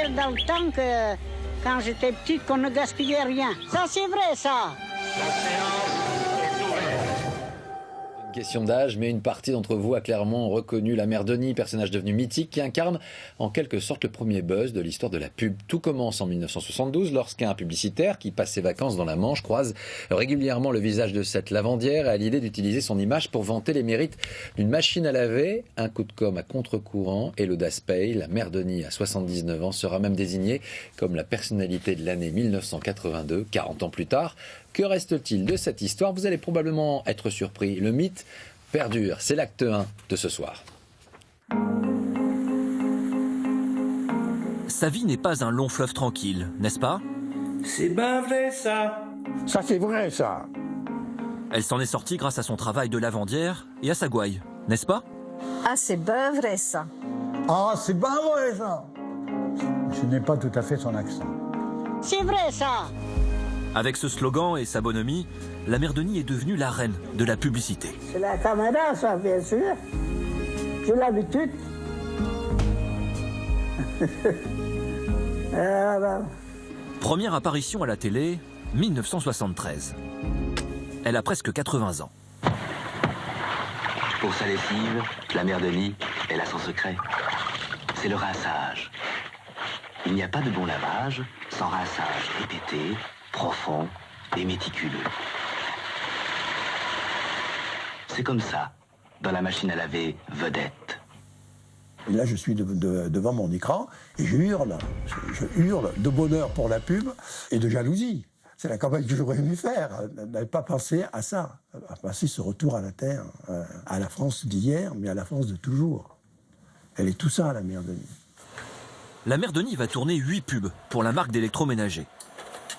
rappelle dans le temps que quand j'étais petite qu'on ne gaspillait rien. Ça c'est vrai ça. La séance est ouverte. Une question d'âge, mais une partie d'entre vous a clairement reconnu la mère Denis, personnage devenu mythique qui incarne en quelque sorte le premier buzz de l'histoire de la pub. Tout commence en 1972 lorsqu'un publicitaire qui passe ses vacances dans la Manche croise régulièrement le visage de cette lavandière et a l'idée d'utiliser son image pour vanter les mérites d'une machine à laver. Un coup de com' à contre-courant et l'audace paye. La mère Denis, à 79 ans, sera même désignée comme la personnalité de l'année 1982, 40 ans plus tard. Que reste-t-il de cette histoire? Vous allez probablement être surpris. Le mythe perdure. C'est l'acte 1 de ce soir. Sa vie n'est pas un long fleuve tranquille, n'est-ce pas? C'est ben vrai ça. Ça c'est vrai ça. Elle s'en est sortie grâce à son travail de lavandière et à sa gouaille, n'est-ce pas? Ah, c'est ben vrai ça. Ah, c'est pas vrai ça. Ce n'est pas tout à fait son accent. C'est vrai ça. Avec ce slogan et sa bonhomie, la mère Denis est devenue la reine de la publicité. C'est la caméra ça bien sûr. J'ai l'habitude. Première apparition à la télé, 1973. Elle a presque 80 ans. Pour sa lessive, la mère Denis, elle a son secret. C'est le rinçage. Il n'y a pas de bon lavage sans rinçage répété, profond et méticuleux. C'est comme ça, dans la machine à laver vedette. Et là, je suis devant mon écran et je hurle de bonheur pour la pub et de jalousie. C'est la campagne que j'aurais aimé faire. N'avais pas pensé à ça, à passer ce retour à la terre, à la France d'hier, mais à la France de toujours. Elle est tout ça, la mère Denis. La mère Denis va tourner 8 pubs pour la marque d'électroménager.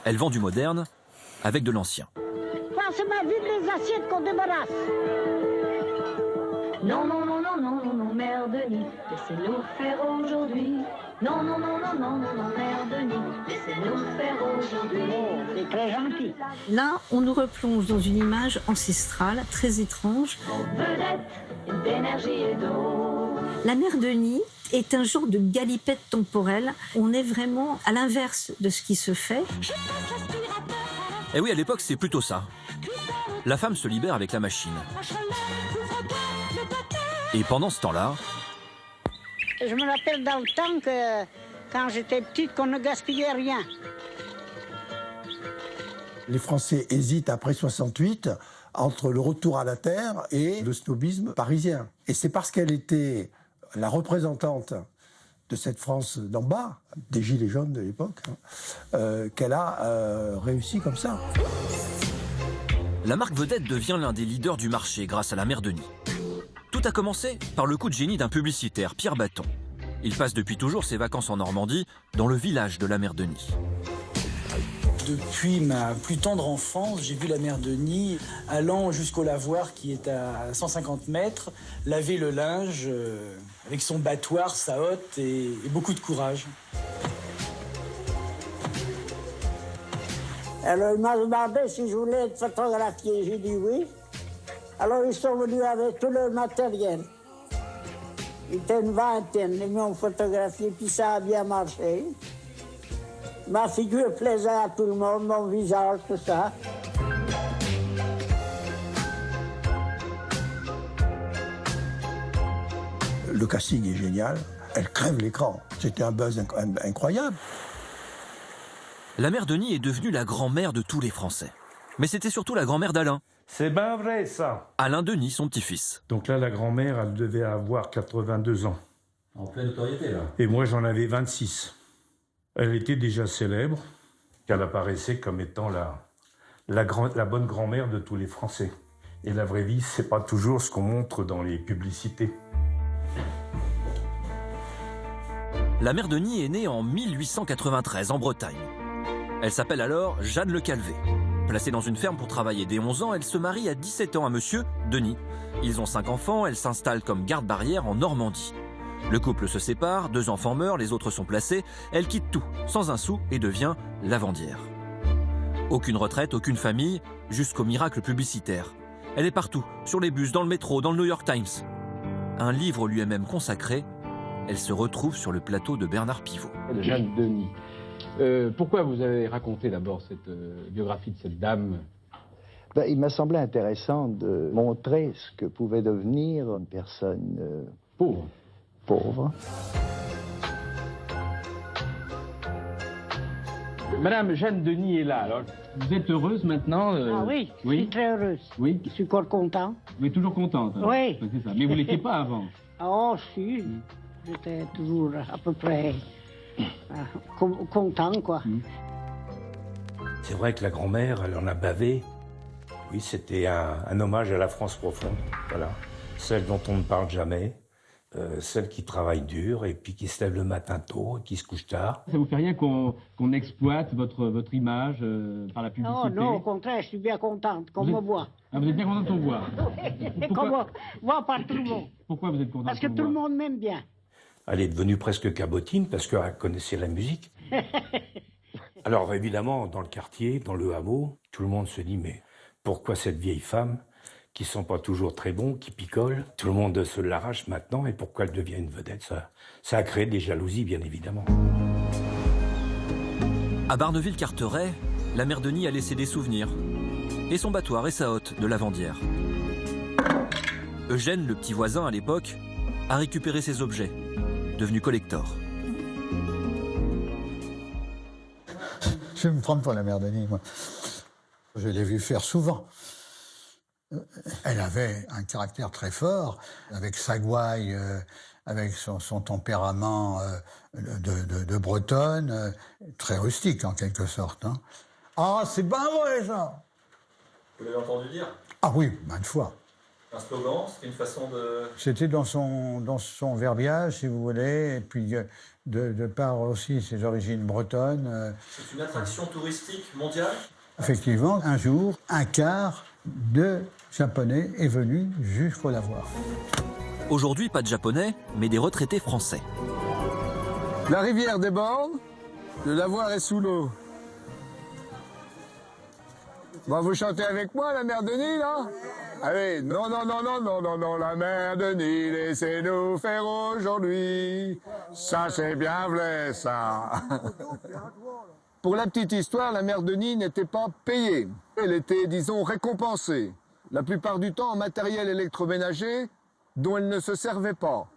Elle vend du moderne avec de l'ancien. Passe-moi vite les assiettes qu'on débarrasse. Non, non, non, non, non, non, non, mère Denis, laissez-nous faire aujourd'hui. Non, non, non, non, non, non, non, mère Denis, laissez-nous faire aujourd'hui. C'est très gentil. Là, on nous replonge dans une image ancestrale, très étrange. Vedette d'énergie et d'eau. La mère Denis est un genre de galipette temporelle. On est vraiment à l'inverse de ce qui se fait. Et oui, à l'époque, c'est plutôt ça. La femme se libère avec la machine. Et pendant ce temps-là... Je me rappelle dans le temps que quand j'étais petite qu'on ne gaspillait rien. Les Français hésitent après 68 entre le retour à la terre et le snobisme parisien. Et c'est parce qu'elle était la représentante de cette France d'en bas, des Gilets jaunes de l'époque, qu'elle a réussi comme ça. La marque vedette devient l'un des leaders du marché grâce à la mère Denis. Tout a commencé par le coup de génie d'un publicitaire, Pierre Baton. Il passe depuis toujours ses vacances en Normandie, dans le village de la mère Denis. Depuis ma plus tendre enfance, j'ai vu la mère Denis allant jusqu'au lavoir qui est à 150 mètres, laver le linge avec son battoir, sa hotte et beaucoup de courage. Alors il m'a demandé si je voulais être photographié. J'ai dit oui. Alors ils sont venus avec tout le matériel. Ils étaient une vingtaine, ils m'ont photographié, puis ça a bien marché. Ma figure plaisait à tout le monde, mon visage, tout ça. Le casting est génial, elle crève l'écran. C'était un buzz incroyable. La mère Denis est devenue la grand-mère de tous les Français. Mais c'était surtout la grand-mère d'Alain. C'est ben vrai, ça. Alain Denis, son petit-fils. Donc là, la grand-mère, elle devait avoir 82 ans. En pleine notoriété, là. Et moi, j'en avais 26. Elle était déjà célèbre, qu'elle apparaissait comme étant la bonne grand-mère de tous les Français. Et la vraie vie, c'est pas toujours ce qu'on montre dans les publicités. La mère Denis est née en 1893, en Bretagne. Elle s'appelle alors Jeanne Le Calvé. Placée dans une ferme pour travailler dès 11 ans, elle se marie à 17 ans à monsieur Denis. Ils ont 5 enfants, elle s'installe comme garde-barrière en Normandie. Le couple se sépare, 2 enfants meurent, les autres sont placés. Elle quitte tout, sans un sou, et devient lavandière. Aucune retraite, aucune famille, jusqu'au miracle publicitaire. Elle est partout, sur les bus, dans le métro, dans le New York Times. Un livre lui est même consacré. elle se retrouve sur le plateau de Bernard Pivot. De Jeanne Denis. Pourquoi vous avez raconté d'abord cette biographie de cette dame ? Il m'a semblé intéressant de montrer ce que pouvait devenir une personne pauvre. Madame Jeanne Denis est là, alors vous êtes heureuse maintenant Ah oui, je suis très heureuse. Oui. Je suis encore contente. Vous êtes toujours contente alors. Oui. C'est ça. Mais vous ne l'étiez pas avant. Oh, si. J'étais toujours à peu près content, quoi. C'est vrai que la grand-mère, elle en a bavé. Oui, c'était un hommage à la France profonde, voilà. Celle dont on ne parle jamais, celle qui travaille dur et puis qui se lève le matin tôt et qui se couche tard. Ça vous fait rien qu'on exploite votre image par la publicité? Non, au contraire, je suis bien contente, qu'on me voit. Ah, vous êtes bien contente qu'on voit? Qu'on me voit par tout le monde. Pourquoi vous êtes contente? Parce que tout le monde m'aime bien. Elle est devenue presque cabotine parce qu'elle connaissait la musique. Alors évidemment, dans le quartier, dans le hameau, tout le monde se dit mais pourquoi cette vieille femme qui sont pas toujours très bons, qui picolent, tout le monde se l'arrache maintenant et pourquoi elle devient une vedette? Ça a créé des jalousies bien évidemment. À Barneville-Carteret, la mère Denis a laissé des souvenirs et son battoir et sa hotte de lavandière. Eugène, le petit voisin à l'époque, a récupéré ses objets, devenu collector. Je me prends pour la mère Denis, moi. Je l'ai vue faire souvent. Elle avait un caractère très fort, avec sa gouaille, avec son tempérament de bretonne, très rustique en quelque sorte. Hein. Ah, c'est pas vrai ça! Vous l'avez entendu dire? Ah oui, maintes fois. Un slogan, c'était une façon de... C'était dans son verbiage, si vous voulez, et puis de par aussi ses origines bretonnes. C'est une attraction touristique mondiale? Effectivement, un jour, un quart de Japonais est venu jusqu'au lavoir. Aujourd'hui, pas de Japonais, mais des retraités français. La rivière déborde, le lavoir est sous l'eau. Bon, vous chantez avec moi, la mère Denis, là? Allez, non, la mère Denis, laissez-nous faire aujourd'hui. Ça, c'est bien vrai, ça. Pour la petite histoire, la mère Denis n'était pas payée. Elle était, disons, récompensée. La plupart du temps en matériel électroménager dont elle ne se servait pas.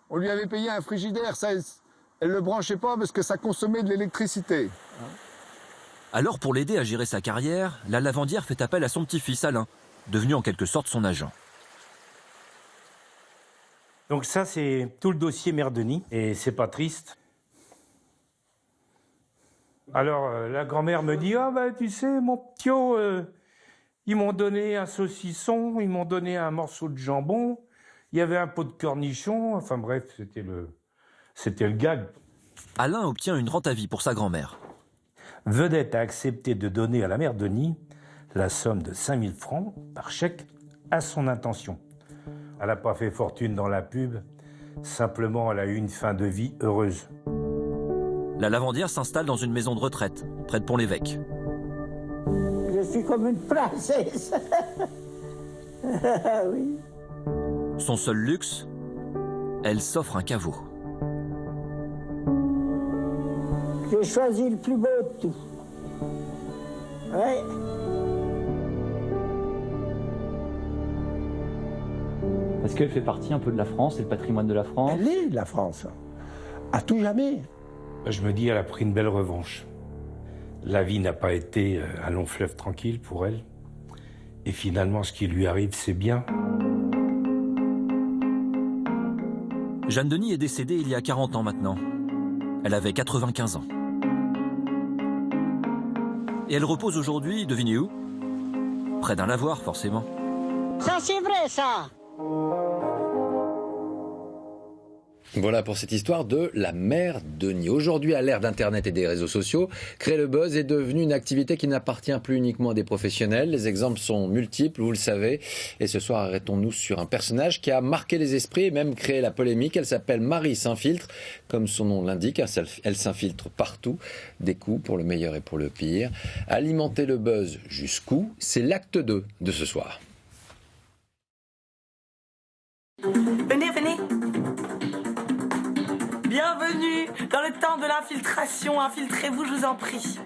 On lui avait payé un frigidaire, ça, elle ne le branchait pas parce que ça consommait de l'électricité. Alors, pour l'aider à gérer sa carrière, la lavandière fait appel à son petit-fils Alain, devenu en quelque sorte son agent. Donc ça, c'est tout le dossier mère Denis, et c'est pas triste. Alors, la grand-mère me dit, tu sais, mon p'tio, ils m'ont donné un saucisson, ils m'ont donné un morceau de jambon, il y avait un pot de cornichon, enfin bref, c'était le gag. Alain obtient une rente à vie pour sa grand-mère. Vedette a accepté de donner à la mère Denis la somme de 5000 francs par chèque à son intention. Elle n'a pas fait fortune dans la pub, simplement elle a eu une fin de vie heureuse. La lavandière s'installe dans une maison de retraite, près de Pont-l'Évêque. Je suis comme une princesse. Oui. Son seul luxe, elle s'offre un caveau. J'ai choisi le plus beau de tout. Ouais. Est-ce qu'elle fait partie un peu de la France, c'est le patrimoine de la France? Elle est de la France, à tout jamais. Je me dis, elle a pris une belle revanche. La vie n'a pas été un long fleuve tranquille pour elle. Et finalement, ce qui lui arrive, c'est bien. Jeanne Denis est décédée il y a 40 ans maintenant. Elle avait 95 ans. Et elle repose aujourd'hui, devinez où? Près d'un lavoir, forcément. Ça, c'est vrai, ça. Voilà pour cette histoire de la mère Denis. Aujourd'hui, à l'ère d'Internet et des réseaux sociaux, créer le buzz est devenu une activité qui n'appartient plus uniquement à des professionnels. Les exemples sont multiples, vous le savez. Et ce soir, arrêtons-nous sur un personnage qui a marqué les esprits et même créé la polémique. Elle s'appelle Marie Saint-Filtre. Comme son nom l'indique, elle s'infiltre partout. Des coups pour le meilleur et pour le pire. Alimenter le buzz jusqu'où? C'est l'acte 2 de ce soir. Venez, venez. Bienvenue dans le temps de l'infiltration. Infiltrez-vous, je vous en prie.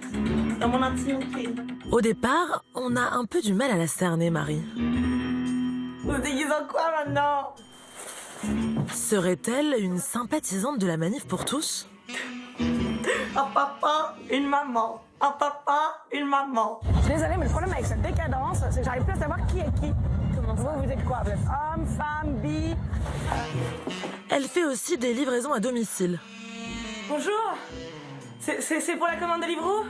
Dans mon intimité. Au départ, on a un peu du mal à la cerner, Marie. Vous déguisez en quoi maintenant? Serait-elle une sympathisante de la manif pour tous? Un papa, une maman. Un papa, une maman. Je suis désolée, mais le problème avec cette décadence, c'est que j'arrive plus à savoir qui est qui. Vous êtes quoi? Vous êtes homme, femme, bi? Elle fait aussi des livraisons à domicile. Bonjour. C'est pour la commande de Deliveroo?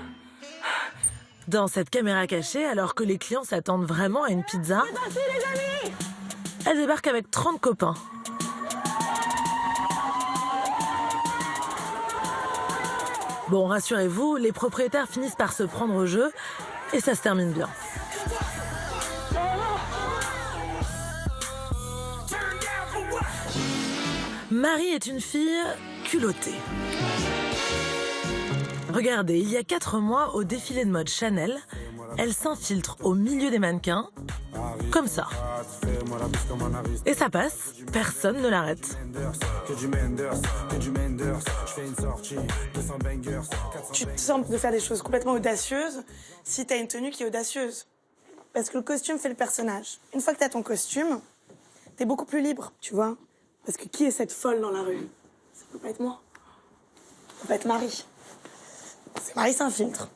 Dans cette caméra cachée, alors que les clients s'attendent vraiment à une pizza, C'est parti, les amis! elle débarque avec 30 copains. Bon, rassurez-vous, les propriétaires finissent par se prendre au jeu et ça se termine bien. Marie est une fille culottée. Regardez, il y a 4 mois, au défilé de mode Chanel, elle s'infiltre au milieu des mannequins, comme ça. Et ça passe, personne ne l'arrête. Tu te sens de faire des choses complètement audacieuses si t'as une tenue qui est audacieuse. Parce que le costume fait le personnage. Une fois que t'as ton costume, t'es beaucoup plus libre, tu vois. Parce que qui est cette folle dans la rue? Ça peut pas être moi. Ça peut pas être Marie. C'est Marie s'infiltre.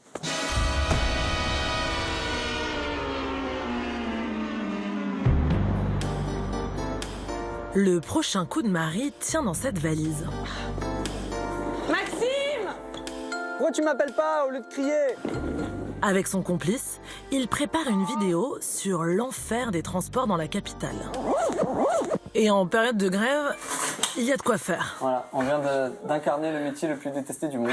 Le prochain coup de Marie tient dans cette valise. Maxime! Pourquoi tu m'appelles pas au lieu de crier? Avec son complice, il prépare une vidéo sur l'enfer des transports dans la capitale. Et en période de grève, il y a de quoi faire. Voilà, on vient d'incarner le métier le plus détesté du monde.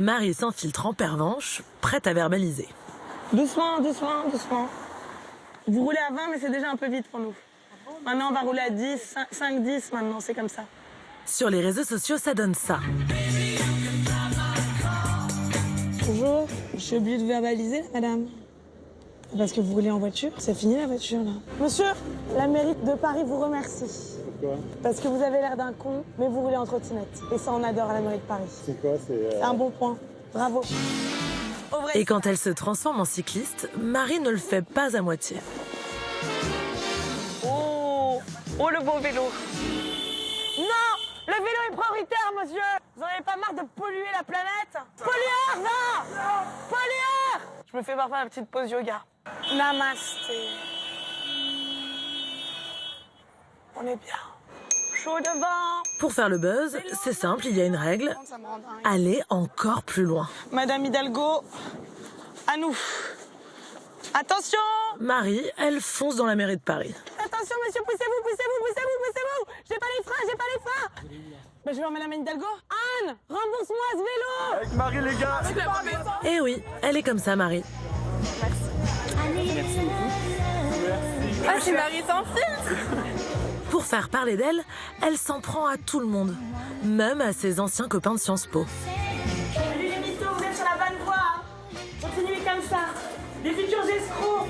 Marie s'infiltre en pervenche, prête à verbaliser. Doucement, doucement, doucement. Vous roulez à 20, mais c'est déjà un peu vite pour nous. Maintenant, on va rouler à 10, 5, 10 maintenant, c'est comme ça. Sur les réseaux sociaux, ça donne ça. Bonjour, je suis obligée de verbaliser, madame. Parce que vous roulez en voiture, c'est fini la voiture, là. Monsieur, la mairie de Paris vous remercie. Pourquoi? Parce que vous avez l'air d'un con, mais vous roulez en trottinette. Et ça, on adore à la mairie de Paris. C'est quoi? C'est un bon point. Bravo. Et quand elle se transforme en cycliste, Marie ne le fait pas à moitié. Oh, le beau vélo. Non, le vélo est prioritaire, monsieur. Vous en avez pas marre de polluer la planète? Pollueur, va! Pollueur! Je me fais parfois ma petite pause yoga. Namasté. On est bien. Chaud devant. Pour faire le buzz, c'est simple, il y a une règle. Aller encore plus loin. Madame Hidalgo, à nous. Attention! Marie, elle fonce dans la mairie de Paris. Attention, monsieur, poussez-vous, poussez-vous, poussez-vous, poussez-vous! J'ai pas les freins, j'ai pas les freins! Ben, je vais voir Madame Hidalgo. Anne, rembourse-moi ce vélo! Avec Marie, les gars! Eh oui, elle est comme ça, Marie. Merci beaucoup. Ah, c'est Marie sans filtre! Pour faire parler d'elle, elle s'en prend à tout le monde, même à ses anciens copains de Sciences Po. Salut les mythos, vous êtes sur la bonne voie, hein. Continuez comme ça. Des futurs escrocs.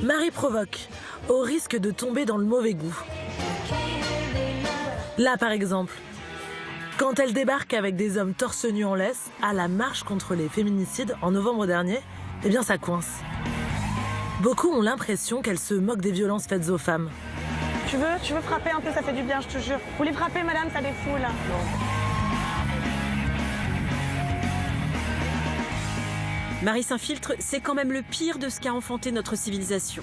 Marie provoque, au risque de tomber dans le mauvais goût. Là, par exemple, quand elle débarque avec des hommes torse nu en laisse à la marche contre les féminicides en novembre dernier, eh bien ça coince. Beaucoup ont l'impression qu'elle se moque des violences faites aux femmes. Tu veux frapper un peu, ça fait du bien, je te jure. Vous voulez frapper, madame, ça défoule. Marie s'infiltre, c'est quand même le pire de ce qu'a enfanté notre civilisation.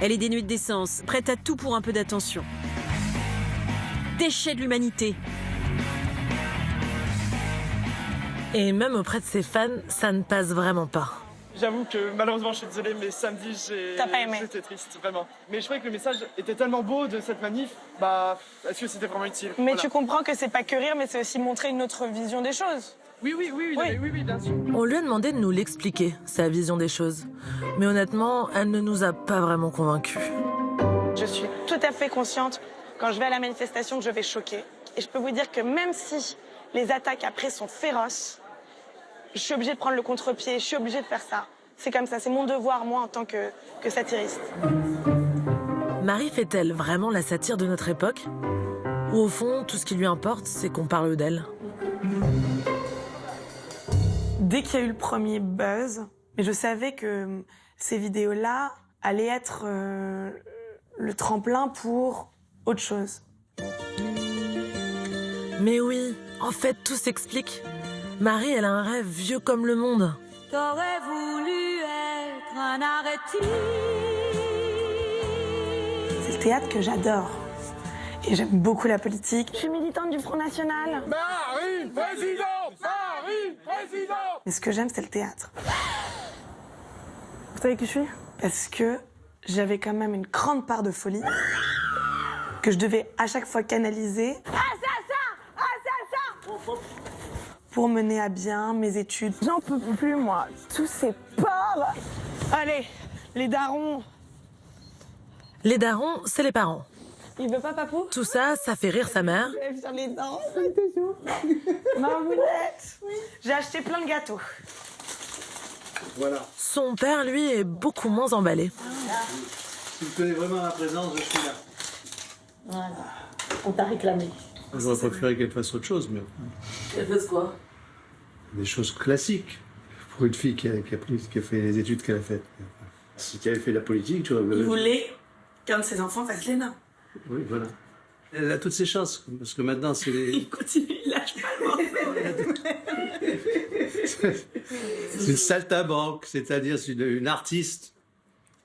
Elle est dénuée de décence, prête à tout pour un peu d'attention. Déchet de l'humanité. Et même auprès de ses fans, ça ne passe vraiment pas. J'avoue que malheureusement, je suis désolé, mais samedi, j'étais triste, vraiment. Mais je trouvais que le message était tellement beau de cette manif, est-ce que c'était vraiment utile? Mais voilà. Tu comprends que c'est pas que rire, mais c'est aussi montrer une autre vision des choses. Oui, bien sûr. On lui a demandé de nous l'expliquer, sa vision des choses. Mais honnêtement, elle ne nous a pas vraiment convaincus. Je suis tout à fait consciente, quand je vais à la manifestation, que je vais choquer. Et je peux vous dire que même si les attaques après sont féroces, je suis obligée de prendre le contre-pied, je suis obligée de faire ça. C'est comme ça, c'est mon devoir, moi, en tant que satiriste. Marie fait-elle vraiment la satire de notre époque? Ou au fond, tout ce qui lui importe, c'est qu'on parle d'elle. Dès qu'il y a eu le premier buzz, je savais que ces vidéos-là allaient être le tremplin pour autre chose. Mais oui, en fait, tout s'explique. Marie, elle a un rêve vieux comme le monde. T'aurais voulu être un arrêté. C'est le théâtre que j'adore. Et j'aime beaucoup la politique. Je suis militante du Front National. Marie, président! Marie, président! Mais ce que j'aime, c'est le théâtre. Vous savez qui je suis? Parce que j'avais quand même une grande part de folie que je devais à chaque fois canaliser. Pour mener à bien mes études. J'en peux plus, moi. Tous ces pauvres. Allez, les darons. Les darons, c'est les parents. Il veut pas, papou? Tout ça, ça fait rire sa mère. Je lève sur les dents. Marmoulette. Oui. J'ai acheté plein de gâteaux. Voilà. Son père, lui, est beaucoup moins emballé. Si vous tenez vraiment la présence, je suis là. Voilà. On t'a réclamé. J'aurais préféré qu'elle fasse autre chose, mais... Elle fasse quoi? Des choses classiques. Pour une fille qui a fait les études qu'elle a faites. Si tu avais fait la politique, tu aurais... Il voulait qu'un de ses enfants fasse l'ENA. Oui, voilà. Elle a toutes ses chances, parce que maintenant, c'est les... Il continue, il lâche pas le C'est une saltimbanque, c'est-à-dire c'est une artiste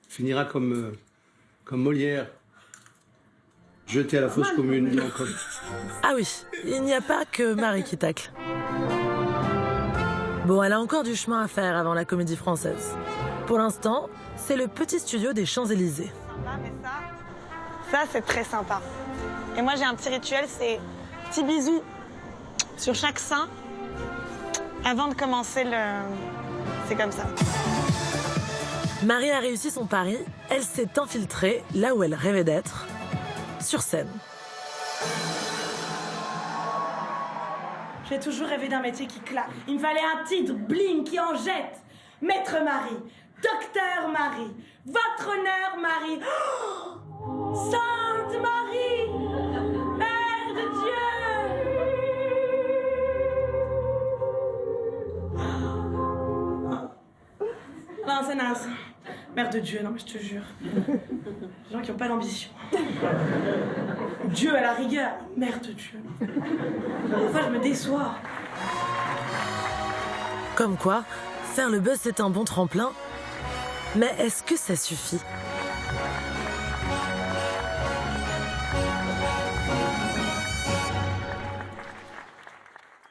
finira comme Molière, jetée à la fosse commune. Ah oui, il n'y a pas que Marie qui tacle. Bon, elle a encore du chemin à faire avant la Comédie Française. Pour l'instant, c'est le petit studio des Champs-Élysées. Ça, c'est très sympa. Et moi, j'ai un petit rituel, c'est petit bisou sur chaque sein avant de commencer le... C'est comme ça. Marie a réussi son pari. Elle s'est infiltrée là où elle rêvait d'être, sur scène. J'ai toujours rêvé d'un métier qui claque. Il me fallait un titre, bling, qui en jette. Maître Marie, Docteur Marie, Votre Honneur Marie, oh, Sainte Marie, Mère de Dieu. Non, c'est naze. Mère de Dieu, non mais je te jure. Les gens qui n'ont pas d'ambition. Dieu à la rigueur, Mère de Dieu. Parfois je me déçois. Comme quoi, faire le buzz, c'est un bon tremplin. Mais est-ce que ça suffit ?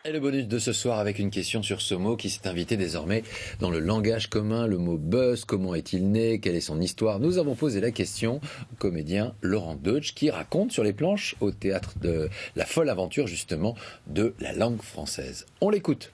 Et le bonus de ce soir avec une question sur ce mot qui s'est invité désormais dans le langage commun, le mot buzz. Comment est-il né? Quelle est son histoire? Nous avons posé la question au comédien Laurent Deutsch qui raconte sur les planches au théâtre de la folle aventure justement de la langue française. On l'écoute.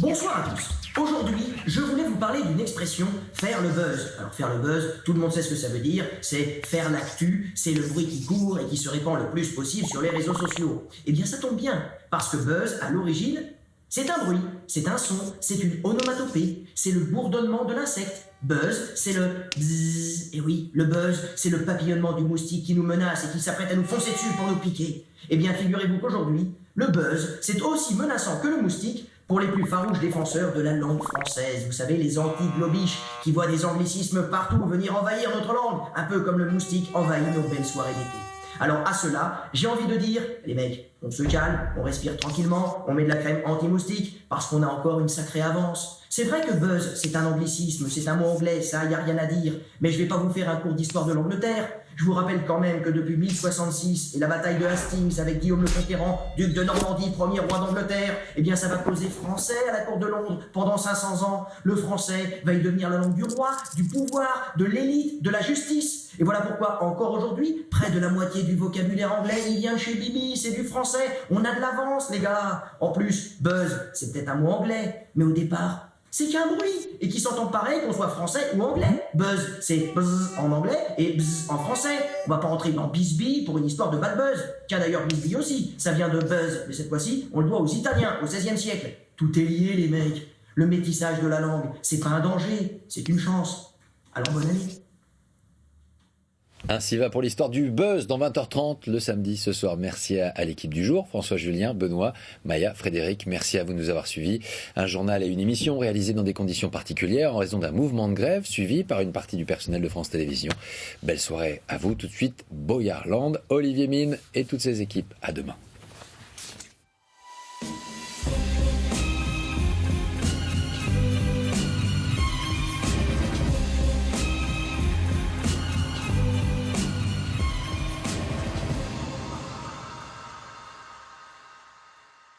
Bonsoir à tous. Aujourd'hui, je voulais vous parler d'une expression, faire le buzz. Alors faire le buzz, tout le monde sait ce que ça veut dire, c'est faire l'actu, c'est le bruit qui court et qui se répand le plus possible sur les réseaux sociaux. Eh bien ça tombe bien, parce que buzz, à l'origine, c'est un bruit, c'est un son, c'est une onomatopée, c'est le bourdonnement de l'insecte. Buzz, c'est le bzzz. Et oui, le buzz, c'est le papillonnement du moustique qui nous menace et qui s'apprête à nous foncer dessus pour nous piquer. Eh bien figurez-vous qu'aujourd'hui, le buzz, c'est aussi menaçant que le moustique pour les plus farouches défenseurs de la langue française. Vous savez, les anti-globiches qui voient des anglicismes partout venir envahir notre langue, un peu comme le moustique envahit nos belles soirées d'été. Alors à cela, j'ai envie de dire, les mecs, on se calme, on respire tranquillement, on met de la crème anti-moustique, parce qu'on a encore une sacrée avance. C'est vrai que buzz, c'est un anglicisme, c'est un mot anglais, ça, y a rien à dire, mais je vais pas vous faire un cours d'histoire de l'Angleterre. Je vous rappelle quand même que depuis 1066 et la bataille de Hastings avec Guillaume le Conquérant, duc de Normandie, premier roi d'Angleterre, eh bien ça va causer français à la cour de Londres pendant 500 ans. Le français va y devenir la langue du roi, du pouvoir, de l'élite, de la justice. Et voilà pourquoi, encore aujourd'hui, près de la moitié du vocabulaire anglais, il vient chez Bibi, c'est du français. On a de l'avance, les gars. En plus, buzz, c'est peut-être un mot anglais, mais au départ, c'est qu'un bruit, et qui s'entend pareil qu'on soit français ou anglais. Buzz, c'est buzz en anglais et buzz en français. On va pas rentrer dans Bisbee pour une histoire de bad buzz. Tiens d'ailleurs, Bisbee aussi, ça vient de buzz, mais cette fois-ci, on le doit aux Italiens, au XVIe siècle. Tout est lié, les mecs. Le métissage de la langue, c'est pas un danger, c'est une chance. Alors bonne année. Ainsi va pour l'histoire du buzz dans 20h30 le samedi ce soir. Merci à l'équipe du jour, François, Julien, Benoît, Maya, Frédéric. Merci à vous de nous avoir suivis. Un journal et une émission réalisés dans des conditions particulières en raison d'un mouvement de grève suivi par une partie du personnel de France Télévisions. Belle soirée à vous. Tout de suite, Boyarland, Olivier Mine et toutes ses équipes. À demain.